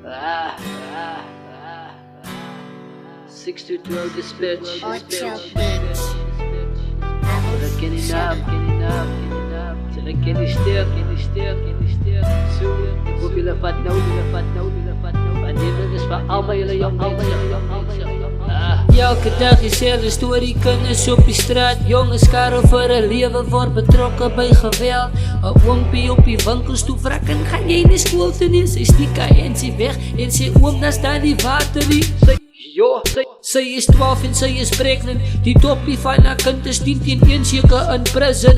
622 this bitch. Elke dag diezelfde story, kinders op die straat. Jongens karel vir 'n lewe word betrokke by geweld. 'n oompie op die winkelstoep vra, gaan jy nie skool toe nie? Sy stiek en sy weg en sy oom, daar staan die water nie. Sy is 12 en sy is pregnant. Die toppie van haar kind is 10 teen 1 seker in prison.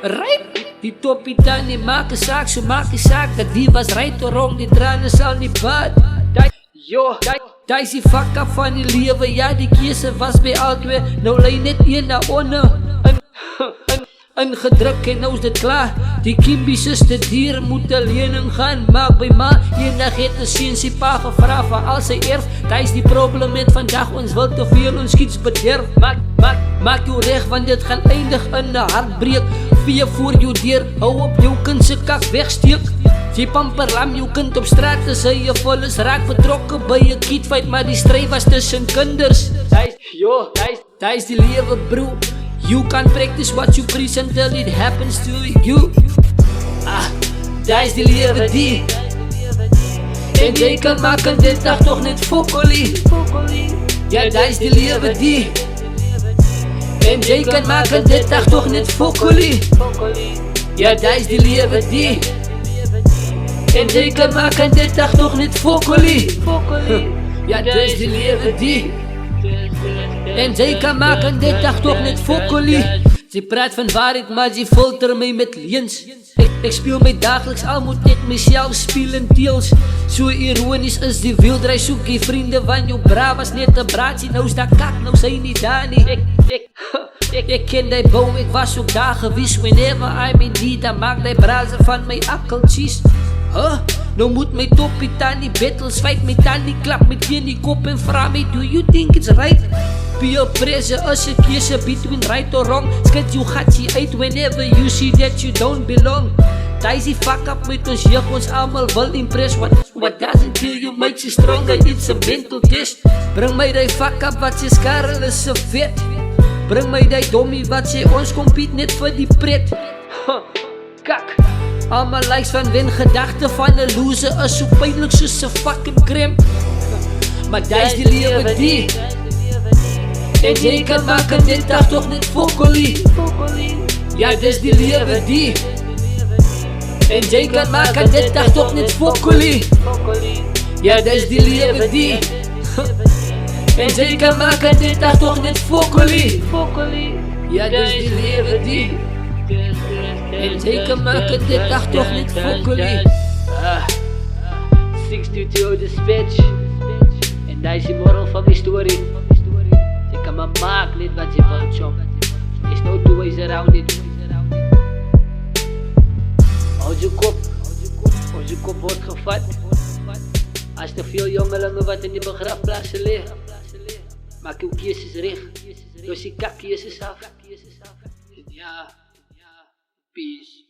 Ryp, die toppie tannie maak 'n saak, so maak die saak dat wie was right or wrong, die trane sal nie bad. Daai is die fuck up van die lewe, ja die keuse was by albei. Nou lê net een na onder ingedruk en nou is dit klaar. Die Kimbies is te dier, moet 'n lening gaan maak by ma. Eendag het 'n seun sy pa gevra vir al sy erf. Daai is die probleem met vandag, ons wil te veel ons kids bederf. Maak jou reg, want dit gaan eindig in 'n hartbreek. Vee voor jou deur, hou op jou kind se kak wegsteek. Jy pamper lam jou kind op straat, as hy vol is, raak betrokke by 'n kidfight, maar die stryd was tussen kinders. Daai is die lewe bro. You can't practice what you preach until it happens to you. Daai is die lewe die. En jy kan maak in dit dag toch net fokkolie. Ja, daai is die lewe die. En jy kan maak in dit dag toch net fokkolie. Ja, daai is die lewe die. En jy kan maak in dit dag toch net fokkolie. Ja, daai is die lewe die. En jy kan maak in dit dag toch net fokkolie. Sy praat van waarheid, maar sy filter my met leens. Ek speel my dagelijks, al moet net myself speel in teels. So ironisch is die wildrij, soek die vriende van jou bra was net 'n braadsie. Nou is dat kak, nou sy nie daar nie. Ek ken die bou, ek was ook daar gewees. Whenever I'm in need, dan maak die brazen van my akkeltjies. Nou moet my toppie tannie battles fight. My tannie klap met teen die kop en vra my, do you think it's right? Peer pressure is 'n keuse between right or wrong. Skit jou gatsie uit whenever you see that you don't belong. Daai is die fuck up met ons jeug, ons almal wil impress. What doesn't kill you makes you stronger, it's a mental test. Bring my die fuck up wat sê skarrel is so vet. Bring my die dommie wat sê ons compete net vir die pret. Kak, almal likes van wen, gedagte van 'n loser is so pynlik soos 'n fucking cramp. Maar daai is die lewe die. En jy kan maak in dit dag toch net fokkolie. Ja, dis die lewe die. En jy kan maak in dit dag toch net fokkolie. Ja, dis die lewe die. En jy kan maak in dit dag toch net fokkolie. Ja, dis die lewe die. En jy kan maak in dit dag toch net fokkolie. 622 this bitch. En daai is die moral van die story. Jy kan maar maak net wat jy wil, chop. There's no two ways around it. Houd je kop wordt gevat. As te veel jongelinge wat in die begrafplaatse lig. Maak jou keuzes recht. Dus die kak keuzes af. Ja, peace.